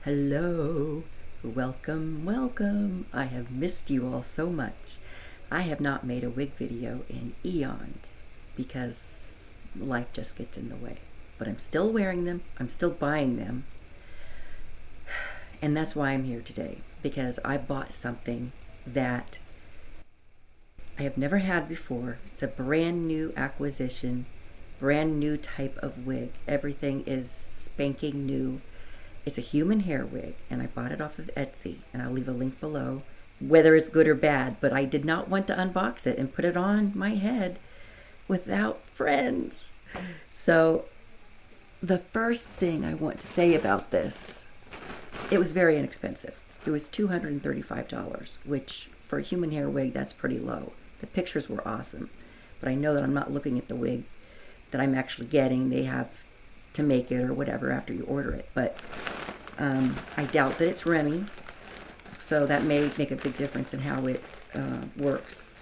Hello, welcome, welcome. I have missed you all so much. I have not made a wig video in eons because life just gets in the way. But I'm still wearing them, I'm still buying them. And that's why I'm here today, because I bought something that I have never had before. It's a brand new acquisition, brand new type of wig. Everything is spanking new. It's a human hair wig, and I bought it off of Etsy, and I'll leave a link below, whether it's good or bad, but I did not want to unbox it and put it on my head without friends. So the first thing I want to say about this, it was very inexpensive. It was $235, which for a human hair wig, that's pretty low. The pictures were awesome, but I know that I'm not looking at the wig that I'm actually getting. They have to make it or whatever after you order it, but I doubt that it's Remy, so that may make a big difference in how it works.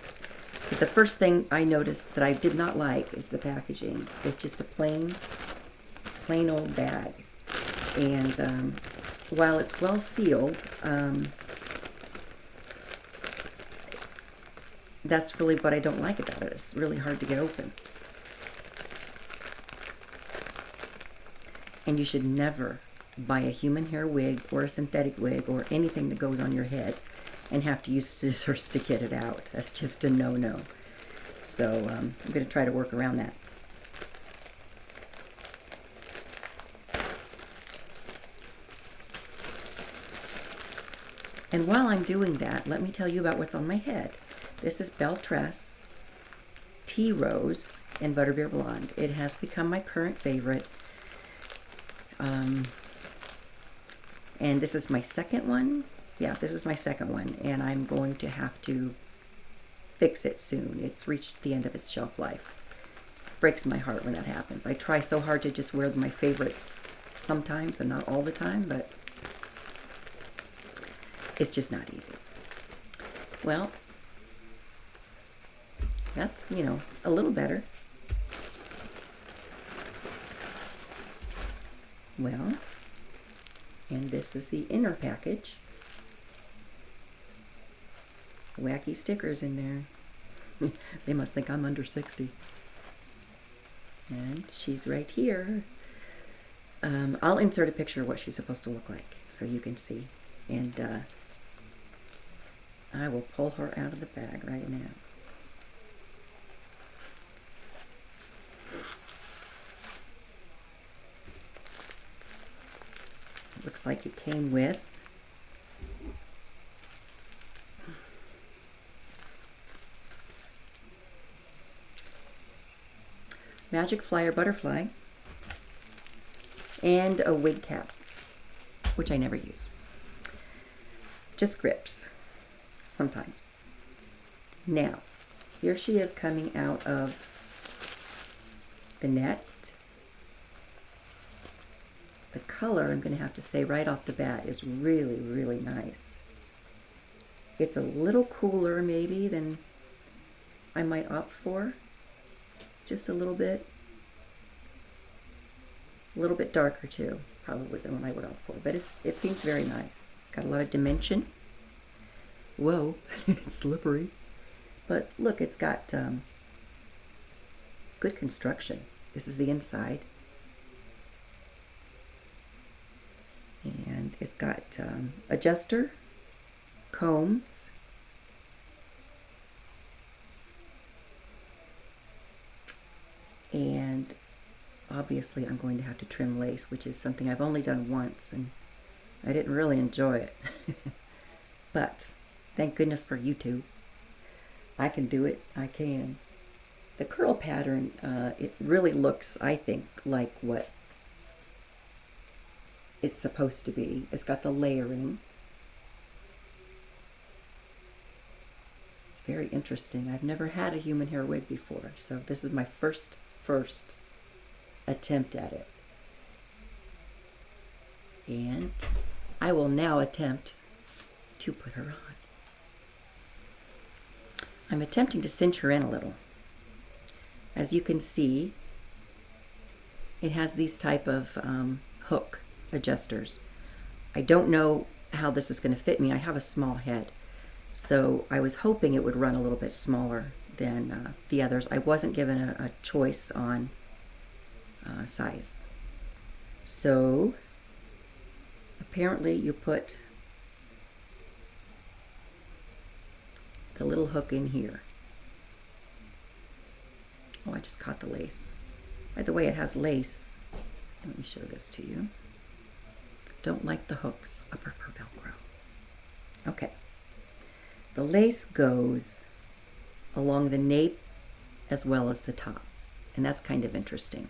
But the first thing I noticed that I did not like is the packaging. It's just a plain old bag, and while it's well sealed, that's really what I don't like about it. It's really hard to get open. And you should never buy a human hair wig or a synthetic wig or anything that goes on your head and have to use scissors to get it out. That's just a no-no. So I'm going to try to work around that. And while I'm doing that, let me tell you about what's on my head. This is Belle Tress Tea Rose in Butterbeer Blonde. It has become my current favorite. And this is my second one. Yeah, this is my second one, and I'm going to have to fix it soon. It's reached the end of its shelf life. Breaks my heart when that happens. I try so hard to just wear my favorites sometimes and not all the time, but it's just not easy. Well, that's, a little better. Well, and this is the inner package. Wacky stickers in there. They must think I'm under 60. And she's right here. I'll insert a picture of what she's supposed to look like so you can see. And I will pull her out of the bag right now. Looks like it came with Magic Flyer Butterfly and a wig cap, which I never use. Just grips, sometimes. Now, here she is coming out of the net. The color, I'm going to have to say right off the bat, is really, really nice. It's a little cooler maybe than I might opt for. Just a little bit. A little bit darker too, probably, than what I would opt for. But it seems very nice. It's got a lot of dimension. Whoa, it's slippery. But look, it's got good construction. This is the inside. And it's got adjuster, combs, and obviously I'm going to have to trim lace, which is something I've only done once, and I didn't really enjoy it. But thank goodness for YouTube. I can do it. I can. The curl pattern, it really looks, I think, like what it's supposed to be. It's got the layering. It's very interesting. I've never had a human hair wig before, so this is my first attempt at it. And I will now attempt to put her on. I'm attempting to cinch her in a little. As you can see, it has these type of hook adjusters. I don't know how this is going to fit me. I have a small head, so I was hoping it would run a little bit smaller than the others. I wasn't given a choice on size. So apparently you put the little hook in here. Oh, I just caught the lace. By the way, it has lace. Let me show this to you. Don't like the hooks. I prefer Velcro. Okay. The lace goes along the nape as well as the top. And that's kind of interesting.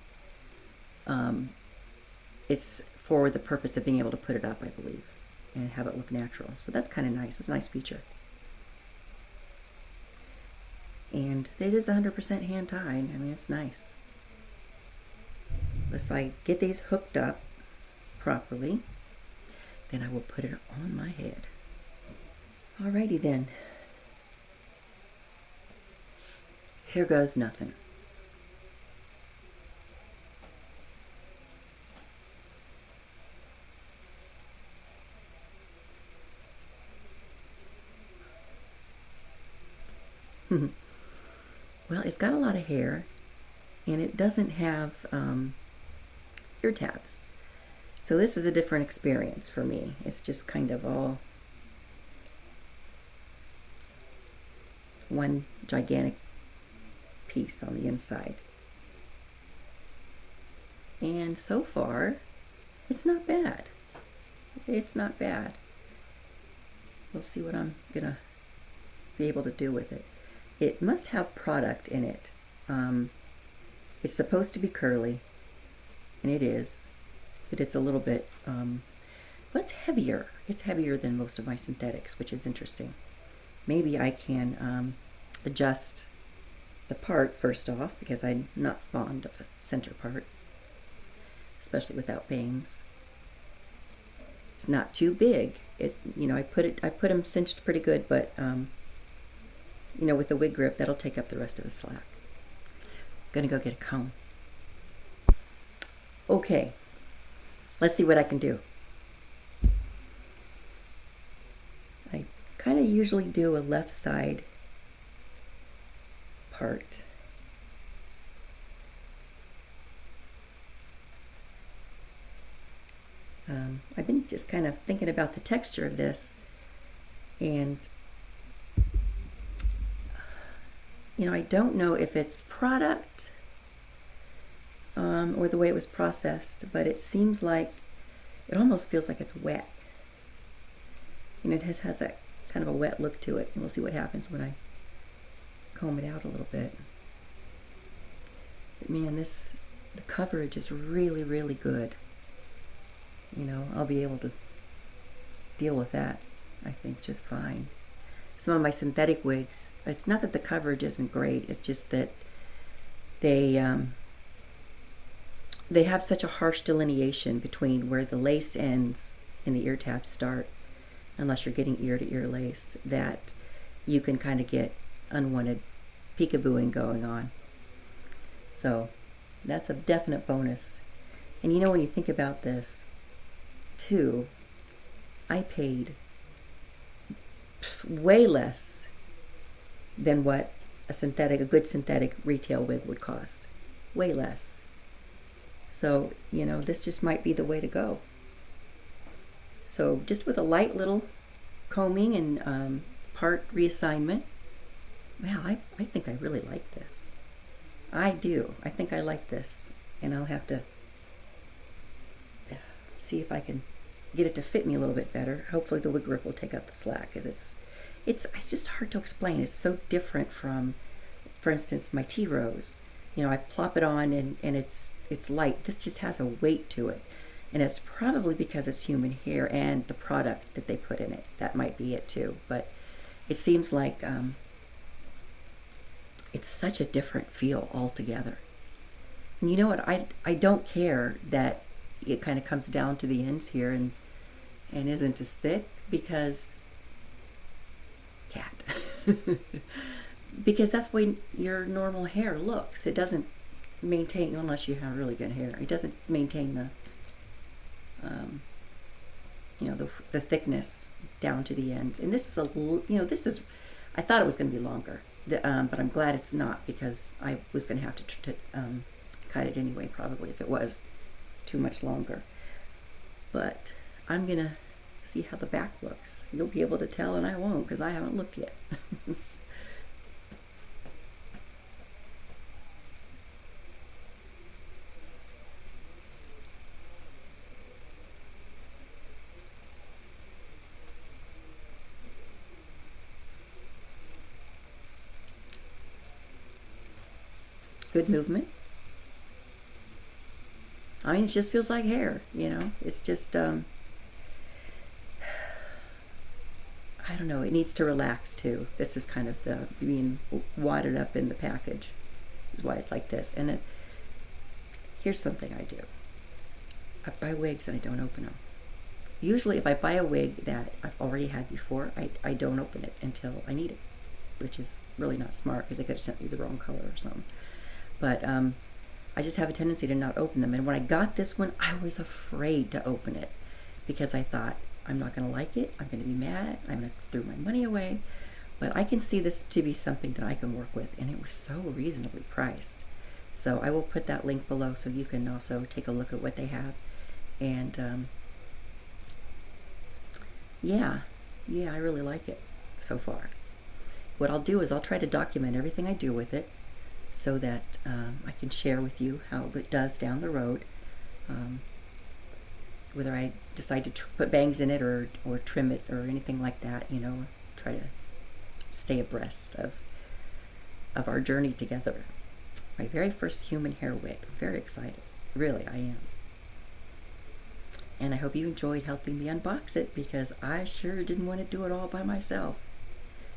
It's for the purpose of being able to put it up, I believe, and have it look natural. So that's kind of nice. It's a nice feature. And it is 100% hand tied. I mean, it's nice. So I get these hooked up properly, then I will put it on my head. Alrighty then. Here goes nothing. Well, it's got a lot of hair, and it doesn't have ear tabs. So this is a different experience for me. It's just kind of all one gigantic piece on the inside. And so far, it's not bad. It's not bad. We'll see what I'm gonna be able to do with it. It must have product in it. It's supposed to be curly, and it is, but it's a little bit, but it's heavier. It's heavier than most of my synthetics, which is interesting. Maybe I can adjust the part first off, because I'm not fond of a center part, especially without bangs. It's not too big. I put them cinched pretty good, but with the wig grip, that'll take up the rest of the slack. Gonna go get a comb. Okay, let's see what I can do. I kind of usually do a left side part. I've been just kind of thinking about the texture of this, and I don't know if it's product or the way it was processed, but it seems like, it almost feels like it's wet. It has that kind of a wet look to it, and we'll see what happens when I comb it out a little bit. But man, the coverage is really, really good. I'll be able to deal with that, I think, just fine. Some of my synthetic wigs, it's not that the coverage isn't great, it's just that they have such a harsh delineation between where the lace ends and the ear tabs start, unless you're getting ear-to-ear lace, that you can kind of get unwanted peekabooing going on. So that's a definite bonus. And when you think about this, too, I paid way less than what a good synthetic retail wig would cost. Way less. So, this just might be the way to go. So just with a light little combing and part reassignment, wow, I think I really like this. I do. I think I like this. And I'll have to see if I can get it to fit me a little bit better. Hopefully the wig grip will take up the slack, because it's just hard to explain. It's so different from, for instance, my tea rose. I plop it on and it's light. This just has a weight to it. And it's probably because it's human hair and the product that they put in it. That might be it too. But it seems like it's such a different feel altogether. And you know what? I don't care that it kind of comes down to the ends here and isn't as thick, because because that's the way your normal hair looks. It doesn't maintain, unless you have really good hair, it doesn't maintain the thickness down to the ends. And this is this is, I thought it was going to be longer, but I'm glad it's not, because I was going to have to cut it anyway, probably, if it was too much longer. But I'm going to see how the back looks. You'll be able to tell, and I won't, because I haven't looked yet. Good movement. I mean, it just feels like hair, It's just, I don't know, it needs to relax too. This is kind of the being wadded up in the package, is why it's like this. And here's something I do. I buy wigs and I don't open them. Usually if I buy a wig that I've already had before, I don't open it until I need it, which is really not smart, because they could have sent me the wrong color or something. But I just have a tendency to not open them. And when I got this one, I was afraid to open it, because I thought, I'm not going to like it. I'm going to be mad. I'm going to throw my money away. But I can see this to be something that I can work with. And it was so reasonably priced. So I will put that link below so you can also take a look at what they have. And yeah, I really like it so far. What I'll do is I'll try to document everything I do with it, so that I can share with you how it does down the road. Whether I decide to put bangs in it or trim it or anything like that, try to stay abreast of our journey together. My very first human hair wig. I'm very excited. Really, I am. And I hope you enjoyed helping me unbox it, because I sure didn't want to do it all by myself.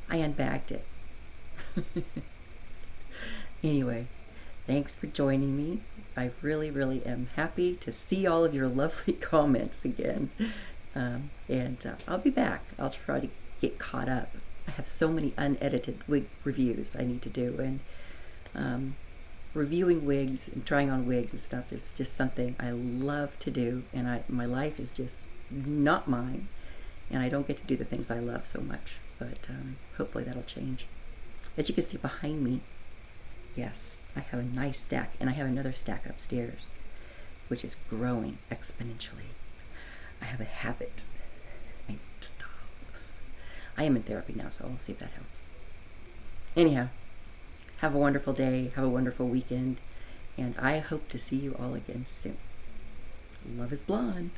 I unbagged it. Anyway, thanks for joining me. I really, really am happy to see all of your lovely comments again. I'll be back. I'll try to get caught up. I have so many unedited wig reviews I need to do. And reviewing wigs and trying on wigs and stuff is just something I love to do. And my life is just not mine. And I don't get to do the things I love so much. But hopefully that'll change. As you can see behind me, yes, I have a nice stack, and I have another stack upstairs, which is growing exponentially. I have a habit. I need to stop. I am in therapy now, so I'll see if that helps. Anyhow, have a wonderful day, have a wonderful weekend, and I hope to see you all again soon. Love is blonde.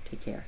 Take care.